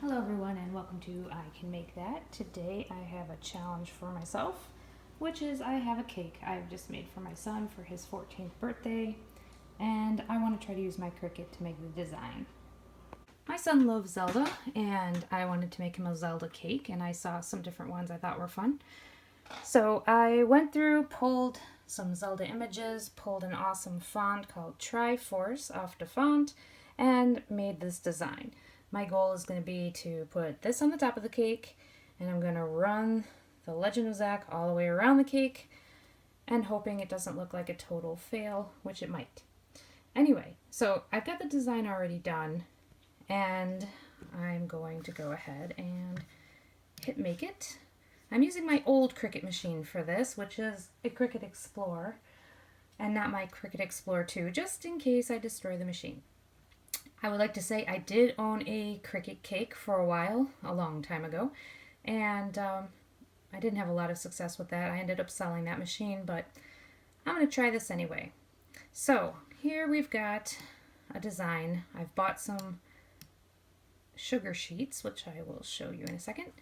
Hello everyone and welcome to I Can Make That. Today I have a challenge for myself, which is I have a cake I've just made for my son for his 14th birthday, and I want to try to use my Cricut to make the design. My son loves Zelda, and I wanted to make him a Zelda cake, and I saw some different ones I thought were fun. So I went through, pulled some Zelda images, pulled an awesome font called Triforce off the font, and made this design. My goal is going to be to put this on the top of the cake, and I'm going to run the Legend of Zack all the way around the cake, and hoping it doesn't look like a total fail, which it might. Anyway, so I've got the design already done, and I'm going to go ahead and hit make it. I'm using my old Cricut machine for this, which is a Cricut Explore, and not my Cricut Explore 2, just in case I destroy the machine. I would like to say I did own a Cricut cake for a while, a long time ago, and I didn't have a lot of success with that. I ended up selling that machine, but I'm going to try this anyway. So here we've got a design. I've bought some sugar sheets, which I will show you in a second,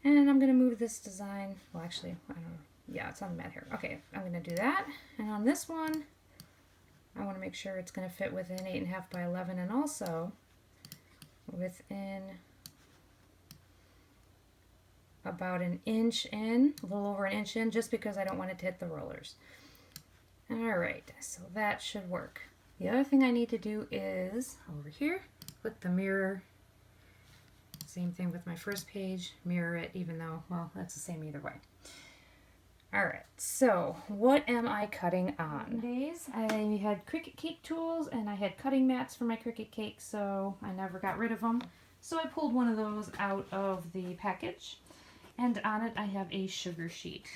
and I'm going to move this design. Well, actually, I don't know. Yeah, it's on the mat here. Okay, I'm going to do that, and on this one, I want to make sure it's going to fit within 8.5 by 11 and also within about an inch in, a little over an inch in, just because I don't want it to hit the rollers. Alright, so that should work. The other thing I need to do is over here, click the mirror. Same thing with my first page, mirror it, even though, well, that's the same either way. Alright, so what am I cutting on? Days I had Cricut cake tools and I had cutting mats for my Cricut cake, so I never got rid of them. So I pulled one of those out of the package, and on it I have a sugar sheet.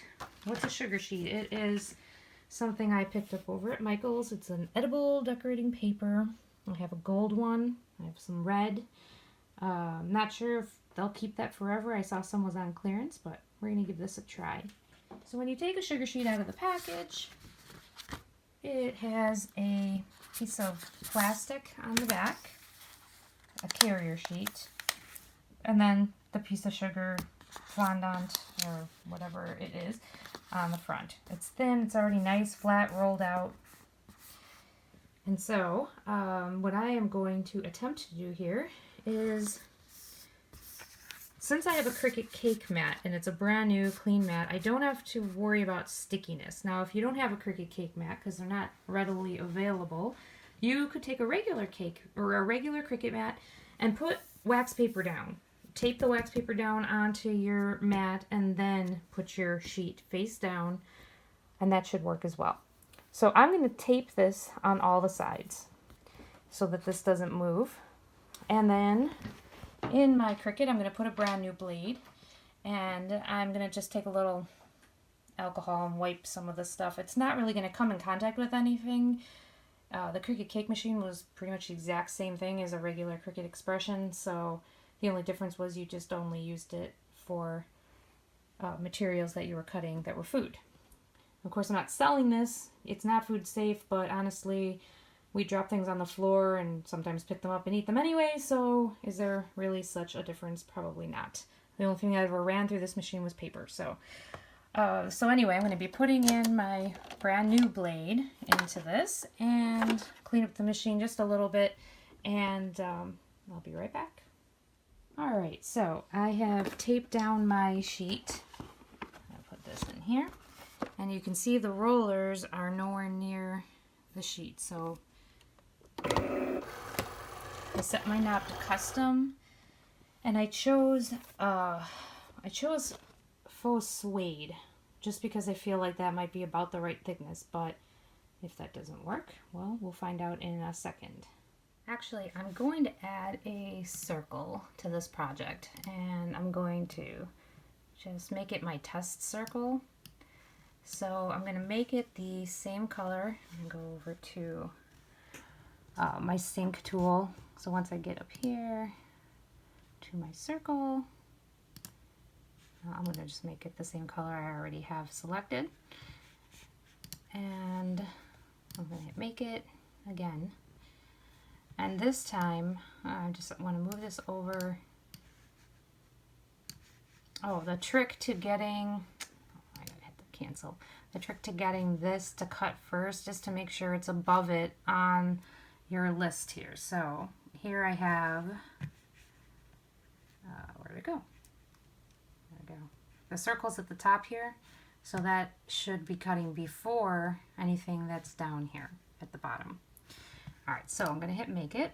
What's a sugar sheet? It is something I picked up over at Michael's. It's an edible decorating paper. I have a gold one. I have some red. Not sure if they'll keep that forever. I saw some was on clearance, but we're going to give this a try. So when you take a sugar sheet out of the package, it has a piece of plastic on the back, a carrier sheet, and then the piece of sugar fondant or whatever it is on the front. It's thin, it's already nice, flat, rolled out. And so what I am going to attempt to do here is, since I have a Cricut cake mat and it's a brand new clean mat, I don't have to worry about stickiness. Now, if you don't have a Cricut cake mat because they're not readily available, you could take a regular cake or a regular Cricut mat and put wax paper down. Tape the wax paper down onto your mat and then put your sheet face down, and that should work as well. So I'm going to tape this on all the sides so that this doesn't move. And then in my Cricut, I'm going to put a brand new blade, and I'm going to just take a little alcohol and wipe some of the stuff. It's not really going to come in contact with anything. The Cricut cake machine was pretty much the exact same thing as a regular Cricut Expression, so the only difference was you just only used it for materials that you were cutting that were food. Of course, I'm not selling this. It's not food safe, but honestly, we drop things on the floor and sometimes pick them up and eat them anyway, so is there really such a difference? Probably not. The only thing I ever ran through this machine was paper. So anyway, I'm going to be putting in my brand new blade into this and clean up the machine just a little bit, and I'll be right back. Alright, so I have taped down my sheet. I'll put this in here, and you can see the rollers are nowhere near the sheet, so I set my knob to custom, and I chose faux suede just because I feel like that might be about the right thickness, but if that doesn't work, well, we'll find out in a second. Actually, I'm going to add a circle to this project, and I'm going to just make it my test circle. So I'm going to make it the same color and go over to my sync tool. So once I get up here to my circle, I'm going to just make it the same color I already have selected. And I'm going to hit make it again. And this time, I just want to move this over Oh, the trick to getting, I gotta hit the cancel. The trick to getting this to cut first is to make sure it's above it on your list here. So here I have, where did it go? There we go. The circle's at the top here, so that should be cutting before anything that's down here at the bottom. All right, so I'm gonna hit make it.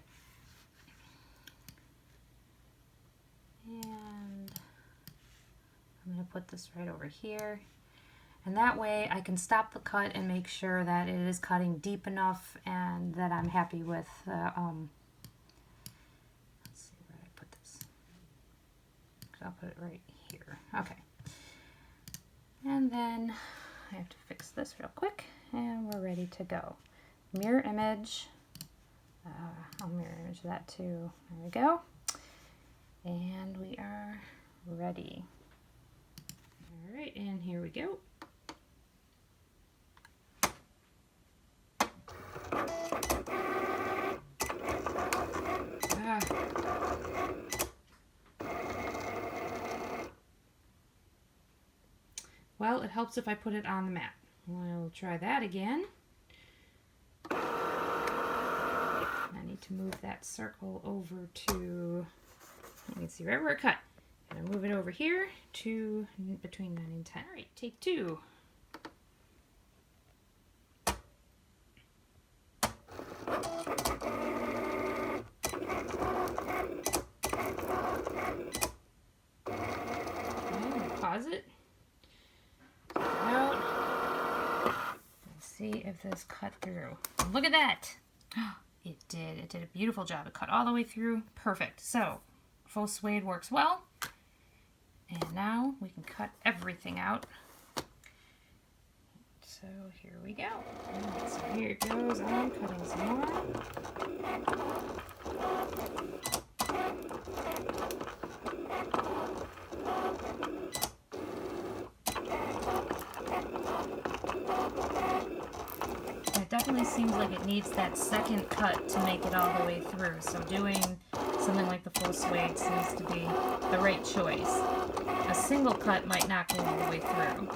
And I'm going to put this right over here, and that way I can stop the cut and make sure that it is cutting deep enough and that I'm happy with let's see where I put this. I'll put it right here. Okay. And then I have to fix this real quick and we're ready to go. Mirror image. I'll mirror image that too. There we go. And we are ready. All right, and here we go. Well, it helps if I put it on the mat. We'll try that again. I need to move that circle over to, you can see right where it cut. And I move it over here to between 9 and 10. All right, take 2. Okay, pause it. Take it out. Let's see if this cut through. Look at that. It did. It did a beautiful job. It cut all the way through. Perfect. So faux suede works well. And now we can cut everything out. So here we go. Right, so here it goes. I'm cutting some more. It definitely seems like it needs that second cut to make it all the way through. So doing something like the faux suede seems to be the right choice. A single cut might not go all the way through.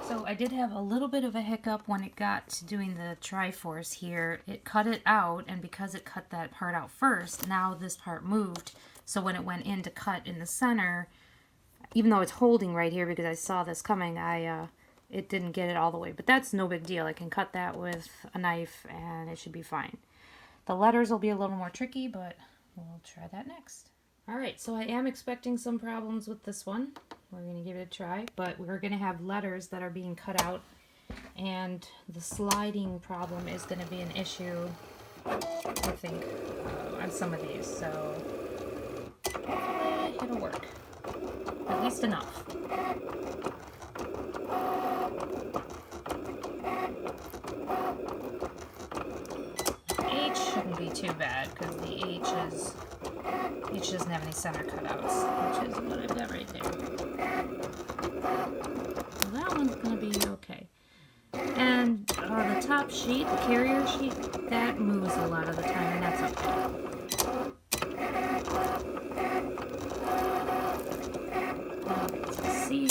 So I did have a little bit of a hiccup when it got to doing the Triforce here. It cut it out, and because it cut that part out first, now this part moved. So when it went in to cut in the center, even though it's holding right here because I saw this coming, it didn't get it all the way. But that's no big deal. I can cut that with a knife and it should be fine. The letters will be a little more tricky, but we'll try that next. Alright, so I am expecting some problems with this one. We're going to give it a try, but we're going to have letters that are being cut out, and the sliding problem is going to be an issue, I think, on some of these, so hopefully it'll work. At least enough. H shouldn't be too bad, because the H doesn't have any center cutouts, which is what I've got right there. So that one's going to be okay. And the top sheet, the carrier sheet, that moves a lot of the time, and that's okay. So C,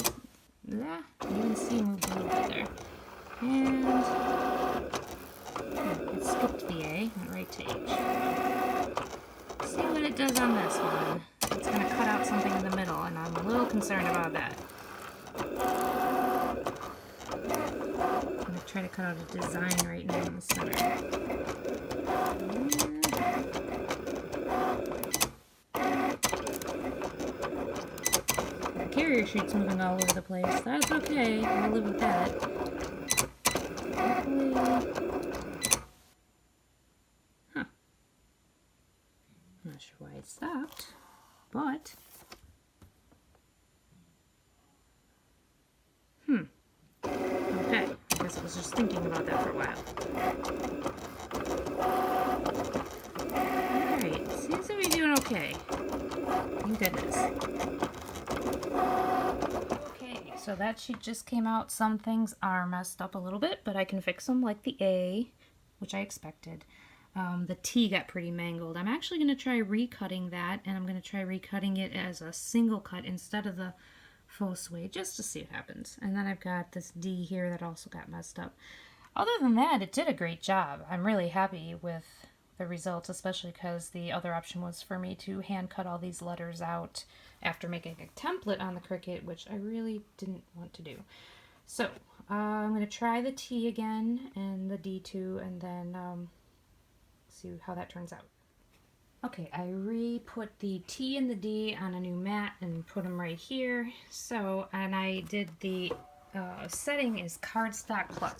yeah, even C moved a little bit there. And it skipped the A, went right to H. See what it does on this one. It's going to cut out something in the middle, and I'm a little concerned about that. I'm going to try to cut out a design right now in the center. The carrier sheet's moving all over the place. That's okay. I'll live with that. Hopefully... Not sure why it stopped, but okay, I guess I was just thinking about that for a while. Alright, seems to be doing okay. Thank goodness. Okay, so that sheet just came out. Some things are messed up a little bit, but I can fix them, like the A, which I expected. the tea got pretty mangled. I'm actually going to try recutting that, and I'm going to try recutting it as a single cut instead of the faux suede, just to see what happens. And then I've got this D here that also got messed up. Other than that, it did a great job. I'm really happy with the results, especially because the other option was for me to hand cut all these letters out after making a template on the Cricut, which I really didn't want to do. So I'm going to try the T again and the D2, and then see how that turns out. Okay, I re-put the T and the D on a new mat and put them right here. So, and I did the setting is cardstock plus.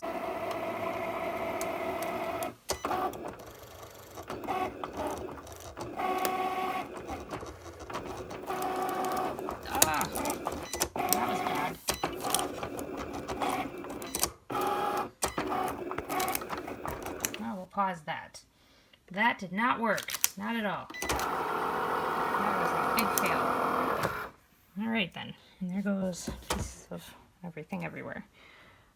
Ah, that was bad. Well, we'll pause that. That did not work. Not at all. That was a big fail. Alright then. And there goes pieces of everything everywhere.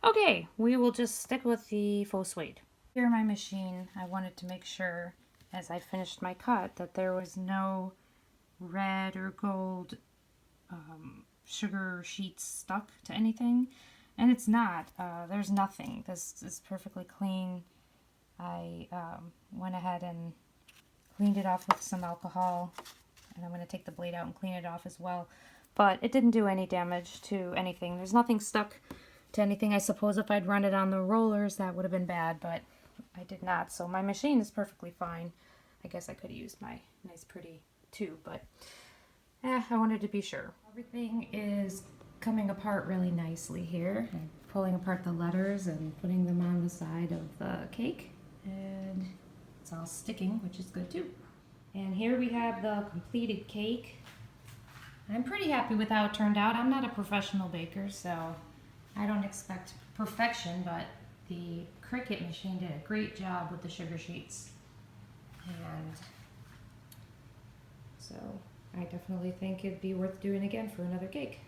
Okay, we will just stick with the faux suede. Here my machine, I wanted to make sure as I finished my cut that there was no red or gold sugar sheets stuck to anything. And it's not. There's nothing. This is perfectly clean. I went ahead and cleaned it off with some alcohol, and I'm going to take the blade out and clean it off as well. But it didn't do any damage to anything. There's nothing stuck to anything. I suppose if I'd run it on the rollers, that would have been bad, but I did not. So my machine is perfectly fine. I guess I could have used my nice pretty tube, but I wanted to be sure. Everything is coming apart really nicely here. I'm pulling apart the letters and putting them on the side of the cake, and it's all sticking, which is good too. And here we have the completed cake. I'm pretty happy with how it turned out. I'm not a professional baker, so I don't expect perfection, but the Cricut machine did a great job with the sugar sheets. And so I definitely think it'd be worth doing again for another cake.